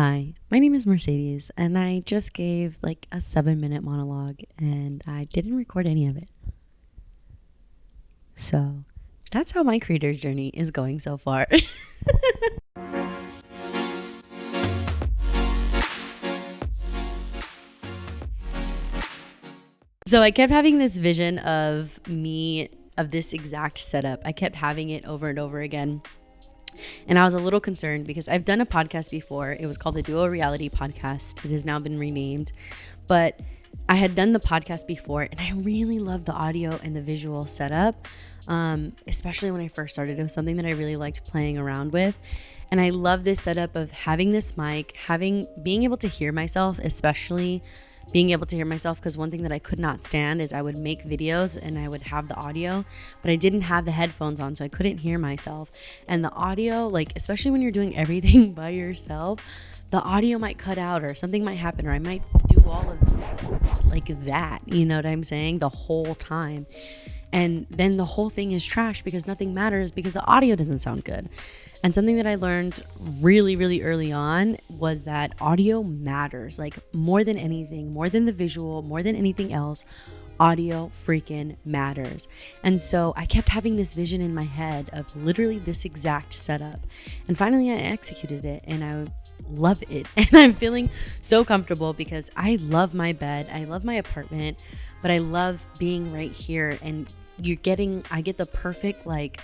Hi, my name is Mercedes, and I just gave like a 7-minute monologue, and I didn't record any of it. So that's how my creator's journey is going so far. So I kept having this vision of this exact setup. I kept having it over and over again. And I was a little concerned because I've done a podcast before. It was called the Duo Reality Podcast. It has now been renamed. But I had done the podcast before, and I really loved the audio and the visual setup, especially when I first started. It was something that I really liked playing around with. And I love this setup of having this mic, being able to hear myself, especially being able to hear myself, because one thing that I could not stand is I would make videos and I would have the audio, but I didn't have the headphones on, so I couldn't hear myself. And the audio, like, especially when you're doing everything by yourself, the audio might cut out or something might happen, or I might do all of like that, you know what I'm saying, the whole time. And then the whole thing is trash because nothing matters because the audio doesn't sound good. And something that I learned really, really early on was that audio matters, like more than anything, more than the visual, more than anything else. Audio freaking matters. And so I kept having this vision in my head of literally this exact setup. And finally I executed it, and I love it. And I'm feeling so comfortable because I love my bed. I love my apartment, but I love being right here. And I get the perfect like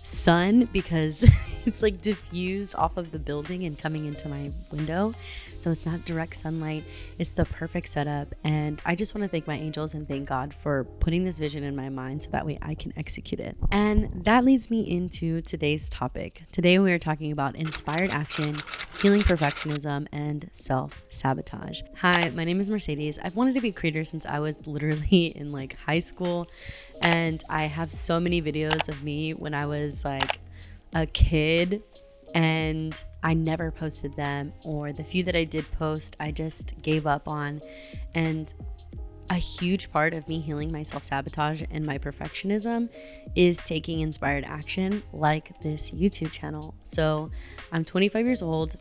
sun because it's like diffused off of the building and coming into my window, so it's not direct sunlight. It's the perfect setup, and I just want to thank my angels and thank God for putting this vision in my mind so that way I can execute it. And that leads me into today's topic. Today we are talking about inspired action, healing perfectionism, and self-sabotage. Hi, my name is Mercedes. I've wanted to be a creator since I was literally in like high school, and I have so many videos of me when I was like a kid, and I never posted them, or the few that I did post I just gave up on. And a huge part of me healing my self-sabotage and my perfectionism is taking inspired action like this YouTube channel. So I'm 25 years old.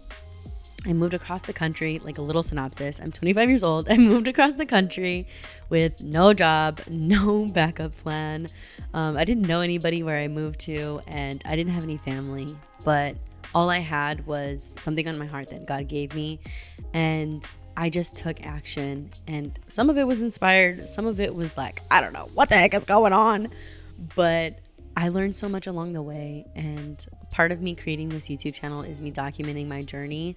I moved across the country, like a little synopsis. I'm 25 years old. I moved across the country with no job, no backup plan. I didn't know anybody where I moved to, and I didn't have any family, but all I had was something on my heart that God gave me. And I just took action, and some of it was inspired. Some of it was like, I don't know what the heck is going on, but I learned so much along the way. And part of me creating this YouTube channel is me documenting my journey.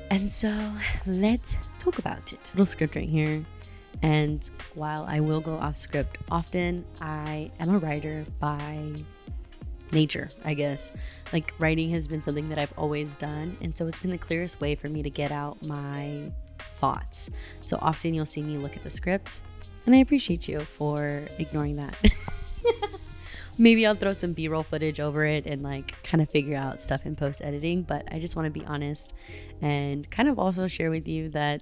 And so let's talk about it. Little script right here. And while I will go off script often, I am a writer by nature, I guess. Like, writing has been something that I've always done, and so it's been the clearest way for me to get out my thoughts. So often you'll see me look at the script, and I appreciate you for ignoring that. Maybe I'll throw some B-roll footage over it and like kind of figure out stuff in post editing, but I just want to be honest and kind of also share with you that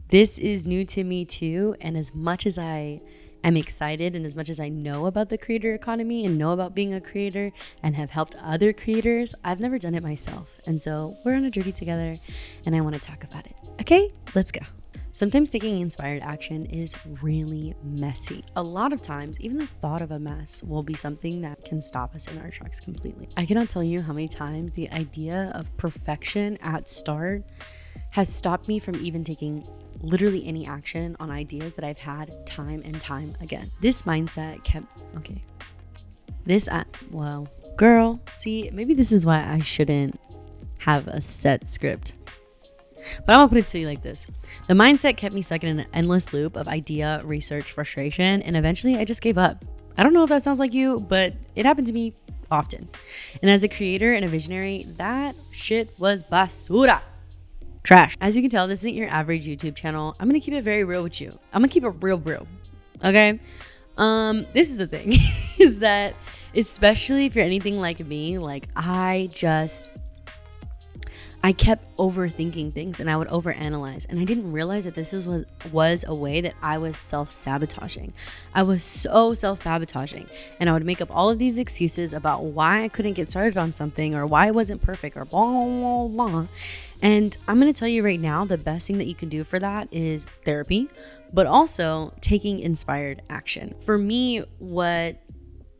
this is new to me too. And as much as I am excited, and as much as I know about the creator economy and know about being a creator and have helped other creators, I've never done it myself. And so we're on a journey together, and I want to talk about it. Okay, let's go. Sometimes taking inspired action is really messy. A lot of times, even the thought of a mess will be something that can stop us in our tracks completely. I cannot tell you how many times the idea of perfection at start has stopped me from even taking literally any action on ideas that I've had time and time again. This mindset kept, girl, see, maybe this is why I shouldn't have a set script. But I'm gonna put it to you like this. The mindset kept me stuck in an endless loop of idea, research, frustration, and eventually I just gave up. I don't know if that sounds like you, but it happened to me often. And as a creator and a visionary, that shit was basura. Trash. As you can tell, this isn't your average YouTube channel. I'm gonna keep it very real with you. I'm gonna keep it real. Okay? This is the thing, is that especially if you're anything like me, like I I kept overthinking things and I would overanalyze. And I didn't realize that this was a way that I was self-sabotaging. I was so self-sabotaging. And I would make up all of these excuses about why I couldn't get started on something or why it wasn't perfect or blah, blah, blah. And I'm going to tell you right now, the best thing that you can do for that is therapy, but also taking inspired action. For me, what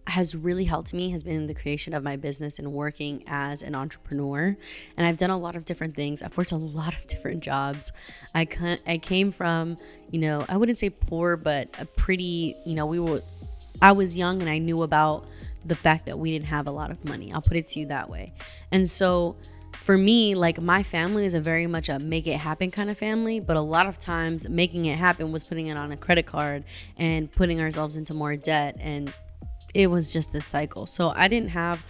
has really helped me has been the creation of my business and working as an entrepreneur. And I've done a lot of different things. I've worked a lot of different jobs. I came from, I wouldn't say poor, but a pretty, I was young and I knew about the fact that we didn't have a lot of money. I'll put it to you that way. And so for me, like, my family is a very much a make it happen kind of family, but a lot of times making it happen was putting it on a credit card and putting ourselves into more debt, and it was just this cycle. So I didn't have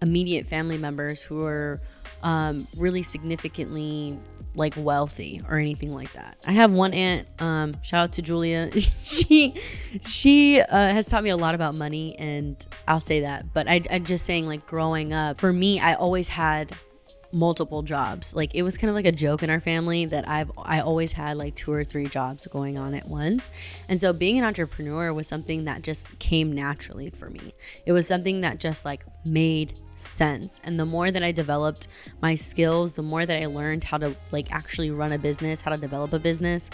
immediate family members who were really significantly like wealthy or anything like that. I have one aunt, shout out to Julia. she has taught me a lot about money, and I'll say that. But I just saying, like, growing up, for me, I always had multiple jobs. Like, it was kind of like a joke in our family that I always had like 2 or 3 jobs going on at once. And so being an entrepreneur was something that just came naturally for me. It was something that just like made sense. And the more that I developed my skills, the more that I learned how to like actually run a business, how to develop a business,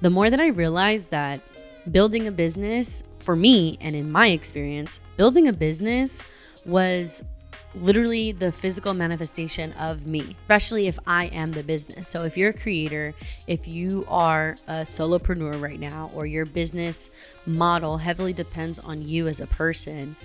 the more that I realized that building a business, for me and in my experience, building a business was literally the physical manifestation of me, especially if I am the business. So if you're a creator, if you are a solopreneur right now, or your business model heavily depends on you as a person,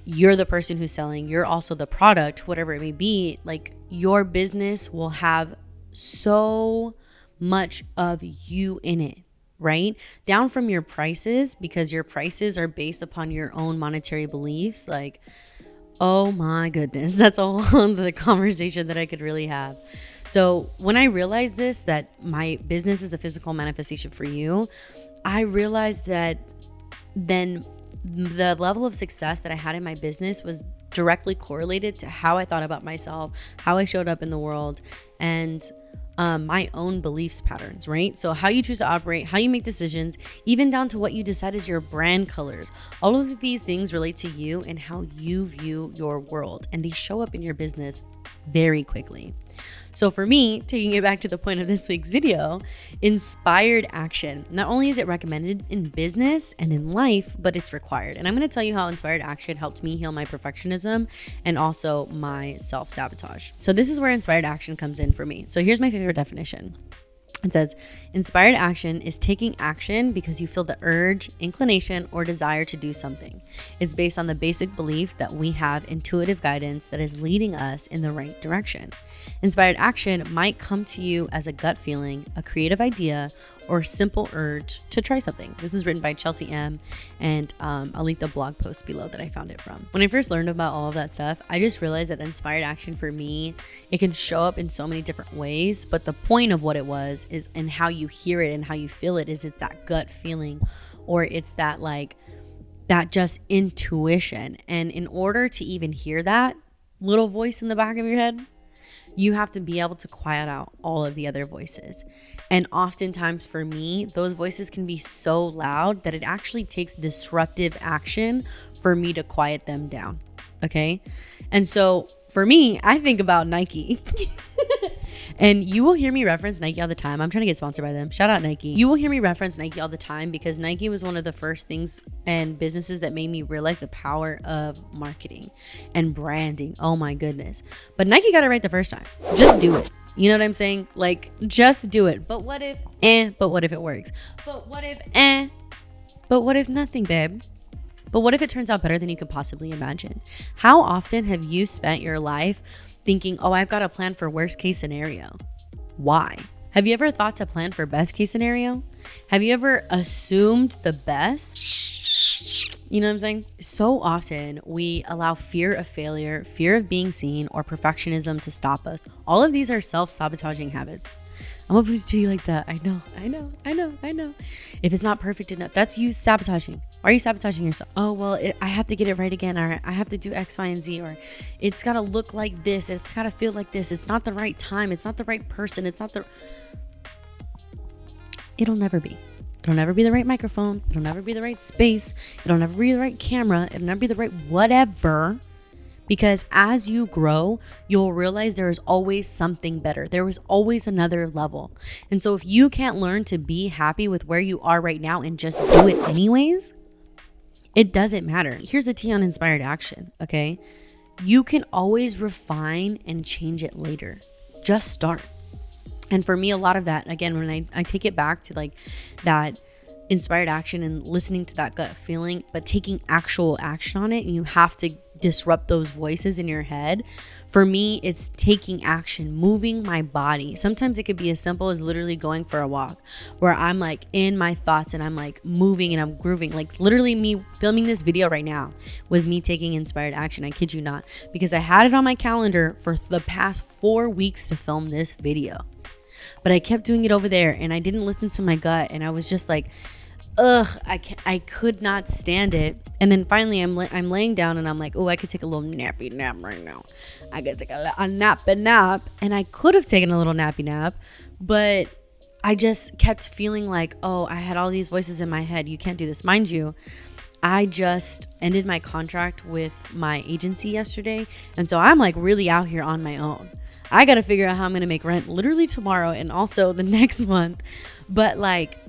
you're the person who's selling, you're also the product, whatever it may be, like, your business will have so much of you in it, right? Down from your prices, because your prices are based upon your own monetary beliefs. Like, oh my goodness, that's a whole other conversation that I could really have. So when I realized this, that my business is a physical manifestation for you, I realized that then the level of success that I had in my business was directly correlated to how I thought about myself, how I showed up in the world, and my own beliefs patterns, right? So how you choose to operate, how you make decisions, even down to what you decide is your brand colors. All of these things relate to you and how you view your world, and they show up in your business very quickly. So for me, taking it back to the point of this week's video, inspired action. Not only is it recommended in business and in life, but it's required. And I'm going to tell you how inspired action helped me heal my perfectionism and also my self-sabotage. So this is where inspired action comes in for me. So here's my favorite definition. It says, inspired action is taking action because you feel the urge, inclination, or desire to do something. It's based on the basic belief that we have intuitive guidance that is leading us in the right direction. Inspired action might come to you as a gut feeling, a creative idea, or simple urge to try something. This is written by Chelsea M, and I'll link the blog post below that I found it from. When I first learned about all of that stuff, I just realized that inspired action for me, it can show up in so many different ways, but the point of what it was is, and how you hear it and how you feel it, is it's that gut feeling, or it's that like that just intuition. And in order to even hear that little voice in the back of your head, you have to be able to quiet out all of the other voices. And oftentimes for me, those voices can be so loud that it actually takes disruptive action for me to quiet them down. Okay. And so for me, I think about Nike. And you will hear me reference Nike all the time. I'm trying to get sponsored by them. Shout out Nike. You will hear me reference Nike all the time because Nike was one of the first things and businesses that made me realize the power of marketing and branding. Oh my goodness. But Nike got it right the first time. Just do it. You know what I'm saying? Like, just do it. But what if, but what if it works? But what if, but what if nothing, babe? But what if it turns out better than you could possibly imagine? How often have you spent your life thinking, oh, I've got a plan for worst case scenario? Why? Have you ever thought to plan for best case scenario? Have you ever assumed the best? You know what I'm saying? So often we allow fear of failure, fear of being seen, or perfectionism to stop us. All of these are self-sabotaging habits. I'm gonna tell you like that. I know. If it's not perfect enough, that's you sabotaging. Why are you sabotaging yourself? Oh, well, I have to get it right again, or I have to do X, Y, and Z, or it's gotta look like this. It's gotta feel like this. It's not the right time. It's not the right person. It'll never be. It'll never be the right microphone. It'll never be the right space. It'll never be the right camera. It'll never be the right whatever. Because as you grow, you'll realize there is always something better. There is always another level. And so if you can't learn to be happy with where you are right now and just do it anyways, it doesn't matter. Here's a T on inspired action, okay? You can always refine and change it later. Just start. And for me, a lot of that, again, when I take it back to like that inspired action and listening to that gut feeling, but taking actual action on it, and you have to disrupt those voices in your head. For me, it's taking action, moving my body. Sometimes it could be as simple as literally going for a walk where I'm like in my thoughts and I'm like moving and I'm grooving. Like literally me filming this video right now was me taking inspired action. I kid you not, because I had it on my calendar for the past 4 weeks to film this video. But I kept doing it over there and I didn't listen to my gut, and I was just like, I could not stand it. And then finally I'm laying down and I'm like, oh, I could take a little nappy nap right now. I could take a nap. And I could have taken a little nappy nap, but I just kept feeling like, oh, I had all these voices in my head. You can't do this. Mind you, I just ended my contract with my agency yesterday. And so I'm like really out here on my own. I got to figure out how I'm going to make rent literally tomorrow and also the next month. But like,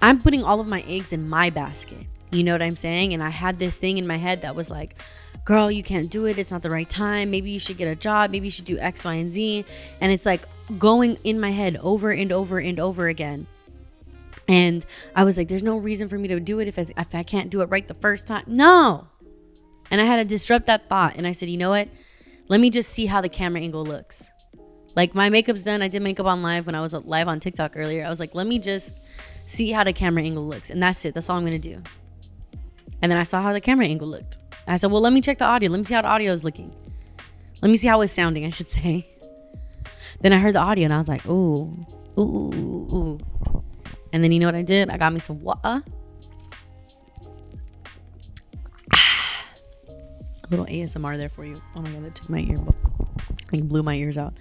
I'm putting all of my eggs in my basket. You know what I'm saying? And I had this thing in my head that was like, girl, you can't do it. It's not the right time. Maybe you should get a job. Maybe you should do X, Y, and Z. And it's like going in my head over and over and over again. And I was like, there's no reason for me to do it if I can't do it right the first time. No. And I had to disrupt that thought. And I said, you know what? Let me just see how the camera angle looks. Like my makeup's done. I did makeup on live when I was live on TikTok earlier. I was like, let me just see how the camera angle looks. And that's it. That's all I'm going to do. And then I saw how the camera angle looked. I said, well, let me check the audio. Let me see how the audio is looking. Let me see how it's sounding, I should say. Then I heard the audio and I was like, ooh. And then you know what I did? I got me some water. A little ASMR there for you. Oh my God, that took my ear. Like blew my ears out.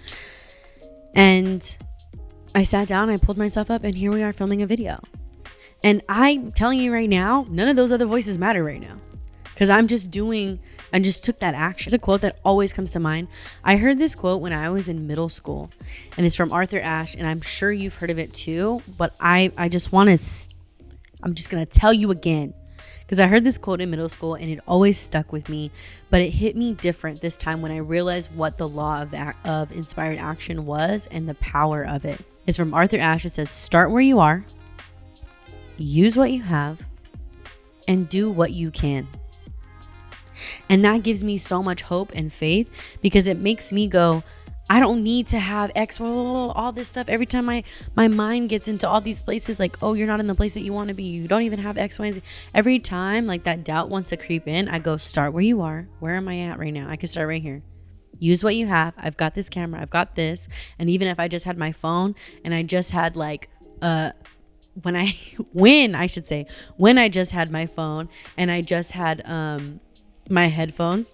And I sat down, I pulled myself up, and here we are filming a video. And I'm telling you right now, none of those other voices matter right now. Because I just took that action. It's a quote that always comes to mind. I heard this quote when I was in middle school. And it's from Arthur Ashe. And I'm sure you've heard of it too. But I'm just going to tell you again. Because I heard this quote in middle school and it always stuck with me. But it hit me different this time when I realized what the law of inspired action was and the power of it. It's from Arthur Ashe. It says, start where you are, use what you have, and do what you can. And that gives me so much hope and faith because it makes me go, I don't need to have X, all this stuff. Every time my mind gets into all these places like, oh, you're not in the place that you want to be. You don't even have X, Y, and Z. Every time like that doubt wants to creep in, I go, start where you are. Where am I at right now? I can start right here. Use what you have. I've got this camera. I've got this. And even if I just had my phone and I just had like, when I just had my phone and I just had, my headphones,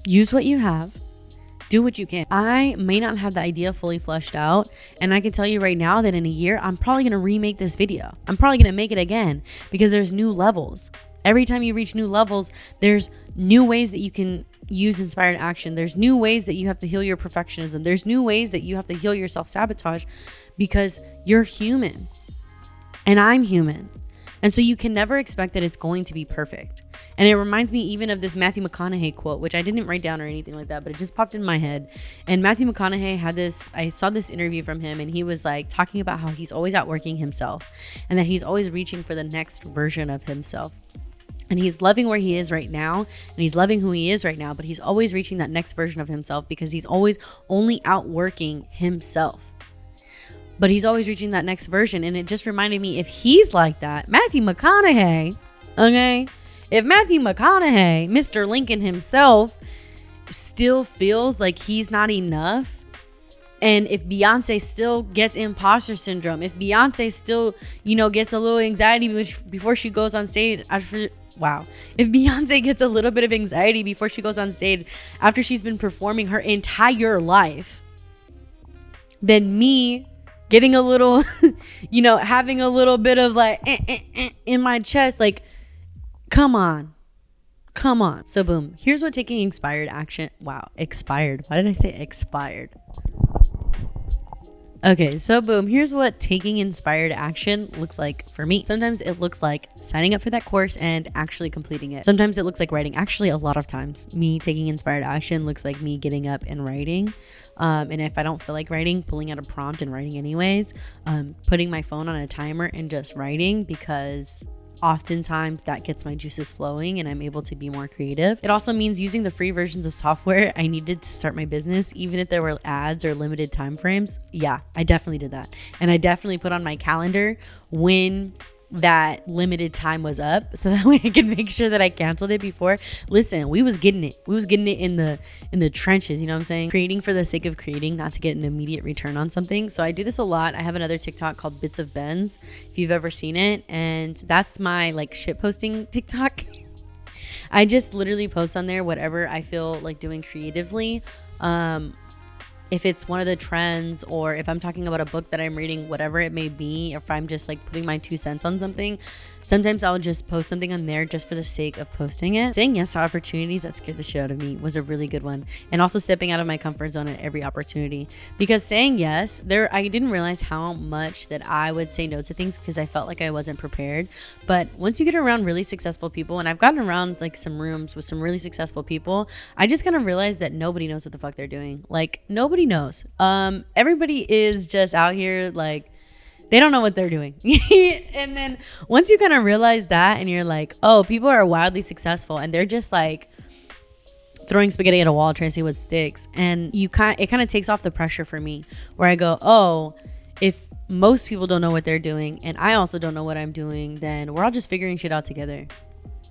use what you have, do what you can. I may not have the idea fully fleshed out, and I can tell you right now that in a year I'm probably going to remake this video. I'm probably going to make it again because there's new levels. Every time you reach new levels, there's new ways that you can use inspired action. There's new ways that you have to heal your perfectionism. There's new ways that you have to heal your self-sabotage because you're human and I'm human. And so you can never expect that it's going to be perfect. And it reminds me even of this Matthew McConaughey quote, which I didn't write down or anything like that, but it just popped in my head. And Matthew McConaughey had this, I saw this interview from him and he was like talking about how he's always outworking himself and that he's always reaching for the next version of himself. And he's loving where he is right now and he's loving who he is right now, but he's always reaching that next version of himself because he's always only outworking himself. But he's always reaching that next version. And it just reminded me, if he's like that, Matthew McConaughey, okay? If Matthew McConaughey, Mr. Lincoln himself, still feels like he's not enough, And if Beyonce still gets imposter syndrome, if Beyonce still, gets a little anxiety before she goes on stage, if Beyonce gets a little bit of anxiety before she goes on stage after she's been performing her entire life, then me getting a little, having a little bit of like in my chest, like, come on. So boom, here's what taking expired action. Wow, expired. Why did I say expired? Okay, so boom, here's what taking inspired action looks like for me. Sometimes it looks like signing up for that course and actually completing it. Sometimes it looks like writing. Actually, a lot of times, me taking inspired action looks like me getting up and writing. And if I don't feel like writing, pulling out a prompt and writing anyways. Putting my phone on a timer and just writing, because oftentimes that gets my juices flowing and I'm able to be more creative. It also means using the free versions of software I needed to start my business, even if there were ads or limited time frames. Yeah, I definitely did that. And I definitely put on my calendar when that limited time was up, so that way I could make sure that I canceled it before. Listen, we was getting it in the trenches, you know what I'm saying? Creating for the sake of creating, not to get an immediate return on something. So I do this a lot. I have another TikTok called Bits of Bens, if you've ever seen it, and that's my like shit posting TikTok. I just literally post on there whatever I feel like doing creatively. If it's one of the trends, or if I'm talking about a book that I'm reading, whatever it may be, if I'm just like putting my 2 cents on something, sometimes I'll just post something on there just for the sake of posting it. Saying yes to opportunities that scared the shit out of me was a really good one. And also stepping out of my comfort zone at every opportunity, because saying yes, I didn't realize how much that I would say no to things because I felt like I wasn't prepared. But once you get around really successful people, and I've gotten around like some rooms with some really successful people, I just kind of realized that nobody knows what the fuck they're doing. Like, nobody knows. Everybody is just out here like they don't know what they're doing. And then once you kind of realize that, and you're like, oh, people are wildly successful and they're just like throwing spaghetti at a wall trying to see what sticks, and it kind of takes off the pressure for me, where I go, oh, if most people don't know what they're doing and I also don't know what I'm doing, then we're all just figuring shit out together.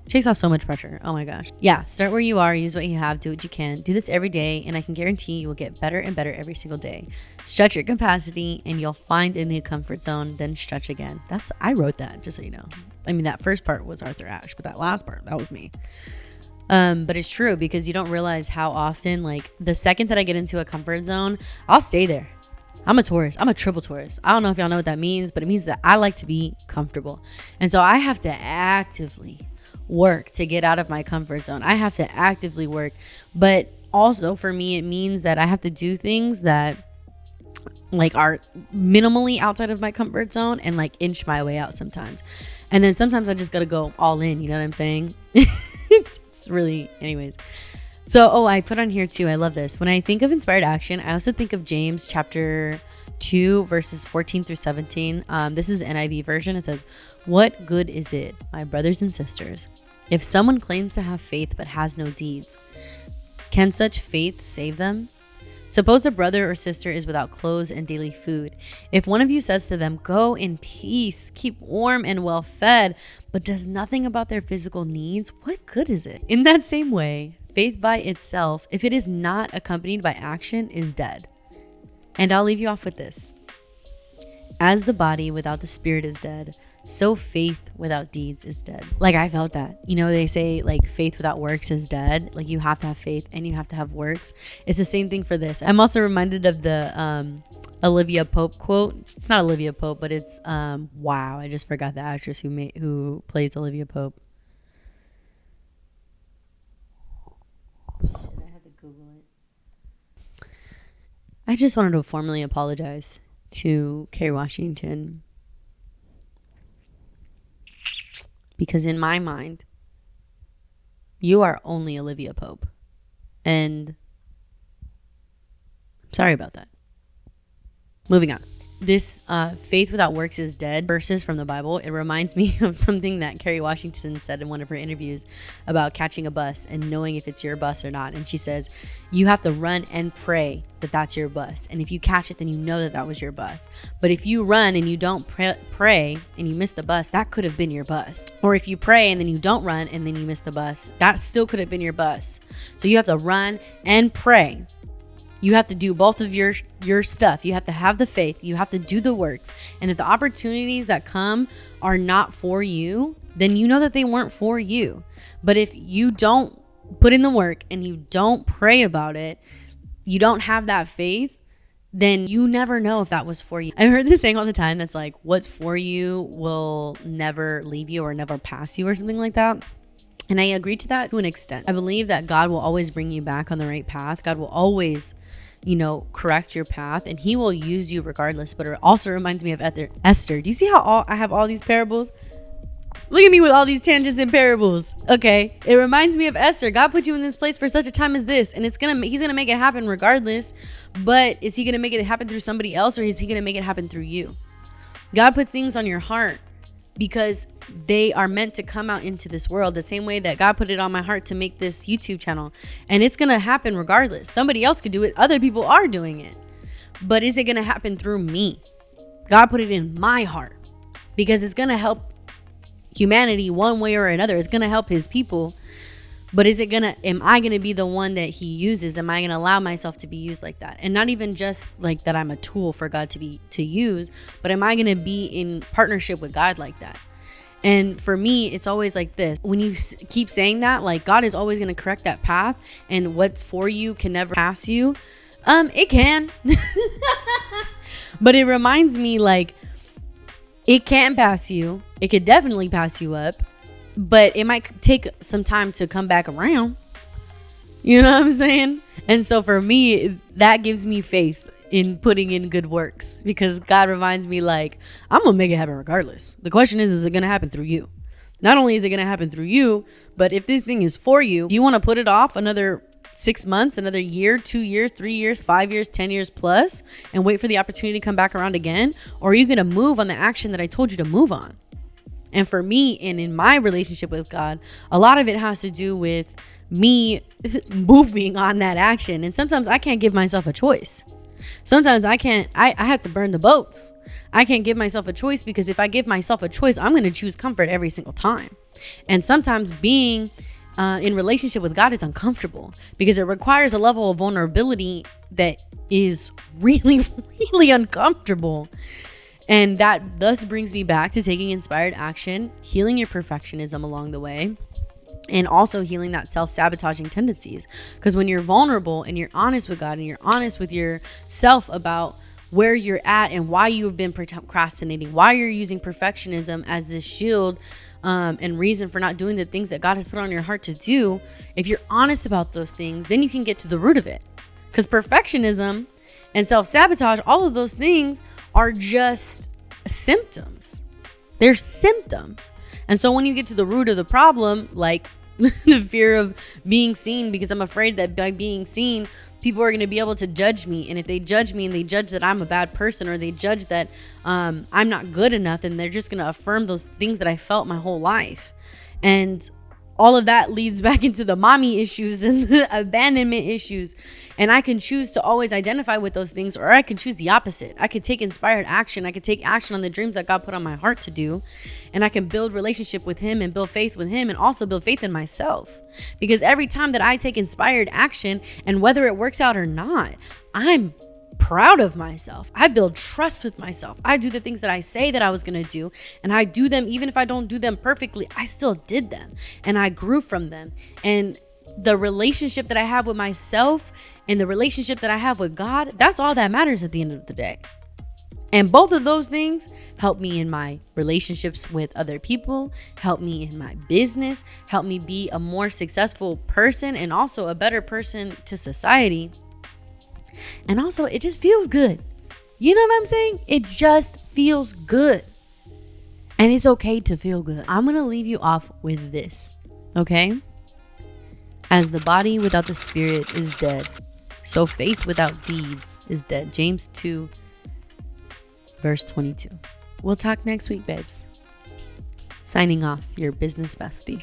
Takes off so much pressure. Oh my gosh. Yeah, start where you are, use what you have, do what you can. Do this every day, and I can guarantee you will get better and better every single day. Stretch your capacity and you'll find a new comfort zone, then stretch again. I wrote that, just so you know. I mean, that first part was Arthur Ashe, but that last part, that was me. But it's true, because you don't realize how often, like, the second that I get into a comfort zone, I'll stay there. I'm a Taurus. I'm a triple Taurus. I don't know if y'all know what that means, but it means that I like to be comfortable. And so I have to actively work to get out of my comfort zone. I have to actively work. But also for me, it means that I have to do things that like are minimally outside of my comfort zone and like inch my way out sometimes. And then sometimes I just got to go all in. You know what I'm saying? It's really, anyways. So, I put on here too, I love this. When I think of inspired action, I also think of James chapter 2 verses 14 through 17. This is NIV version. It says, "What good is it, my brothers and sisters, if someone claims to have faith but has no deeds? Can such faith save them? Suppose a brother or sister is without clothes and daily food. If one of you says to them, 'Go in peace, keep warm and well fed,' but does nothing about their physical needs, what good is it? In that same way, faith by itself, if it is not accompanied by action, is dead." And I'll leave you off with this. As the body without the spirit is dead, so faith without deeds is dead. Like, I felt that. You know, they say like faith without works is dead. Like, you have to have faith and you have to have works. It's the same thing for this. I'm also reminded of the Olivia Pope quote. It's not Olivia Pope, but it's wow, I just forgot the actress who plays Olivia Pope. Shit, I had to Google it. I just wanted to formally apologize to Kerry Washington, because in my mind, you are only Olivia Pope, and I'm sorry about that. Moving on. This faith without works is dead verses from the Bible. It reminds me of something that Kerry Washington said in one of her interviews about catching a bus and knowing if it's your bus or not. And she says, you have to run and pray that that's your bus. And if you catch it, then you know that that was your bus. But if you run and you don't pray and you miss the bus, that could have been your bus. Or if you pray and then you don't run and then you miss the bus, that still could have been your bus. So you have to run and pray. You have to do both of your stuff. You have to have the faith. You have to do the works. And if the opportunities that come are not for you, then you know that they weren't for you. But if you don't put in the work and you don't pray about it, you don't have that faith, then you never know if that was for you. I heard this saying all the time that's like, what's for you will never leave you or never pass you or something like that. And I agree to that to an extent. I believe that God will always bring you back on the right path. God will always, correct your path, and he will use you regardless. But it also reminds me of Esther. Do you see how I have all these parables? Look at me with all these tangents and parables. Okay. It reminds me of Esther. God put you in this place for such a time as this, and he's going to make it happen regardless. But is he going to make it happen through somebody else, or is he going to make it happen through you? God puts things on your heart because they are meant to come out into this world the same way that God put it on my heart to make this YouTube channel. And it's going to happen regardless. Somebody else could do it. Other people are doing it. But is it going to happen through me? God put it in my heart because it's going to help humanity one way or another. It's going to help his people. But am I going to be the one that he uses? Am I going to allow myself to be used like that? And not even just like that I'm a tool for God to use, but am I going to be in partnership with God like that? And for me, it's always like this. When you keep saying that, like God is always going to correct that path, and what's for you can never pass you. It can. But it reminds me, like, it can pass you. It could definitely pass you up. But it might take some time to come back around. You know what I'm saying? And so for me, that gives me faith in putting in good works, because God reminds me, like, I'm going to make it happen regardless. The question is it going to happen through you? Not only is it going to happen through you, but if this thing is for you, do you want to put it off another 6 months, another year, 2 years, 3 years, 5 years, 10 years plus, and wait for the opportunity to come back around again? Or are you going to move on the action that I told you to move on? And for me, and in my relationship with God, a lot of it has to do with me moving on that action. And sometimes I can't give myself a choice. Sometimes I have to burn the boats. I can't give myself a choice, because if I give myself a choice, I'm going to choose comfort every single time. And sometimes being in relationship with God is uncomfortable, because it requires a level of vulnerability that is really, really uncomfortable. And that thus brings me back to taking inspired action, healing your perfectionism along the way, and also healing that self-sabotaging tendencies. Because when you're vulnerable and you're honest with God and you're honest with yourself about where you're at and why you've been procrastinating, why you're using perfectionism as this shield and reason for not doing the things that God has put on your heart to do, if you're honest about those things, then you can get to the root of it. Because perfectionism and self-sabotage, all of those things are just symptoms. They're symptoms. And so when you get to the root of the problem, like the fear of being seen, because I'm afraid that by being seen, people are going to be able to judge me. And if they judge me and they judge that I'm a bad person, or they judge that I'm not good enough, then they're just going to affirm those things that I felt my whole life. And all of that leads back into the mommy issues and the abandonment issues. And I can choose to always identify with those things, or I can choose the opposite. I could take inspired action. I could take action on the dreams that God put on my heart to do. And I can build relationship with him and build faith with him, and also build faith in myself. Because every time that I take inspired action, and whether it works out or not, I'm proud of myself. I build trust with myself. I do the things that I say that I was going to do, and I do them. Even if I don't do them perfectly, I still did them, and I grew from them. And the relationship that I have with myself and the relationship that I have with God, that's all that matters at the end of the day. And both of those things help me in my relationships with other people, help me in my business, help me be a more successful person, and also a better person to society. And also, it just feels good. You know what I'm saying? It just feels good. And it's okay to feel good. I'm going to leave you off with this, okay? As the body without the spirit is dead, so faith without deeds is dead. James 2, verse 22. We'll talk next week, babes. Signing off, your business bestie.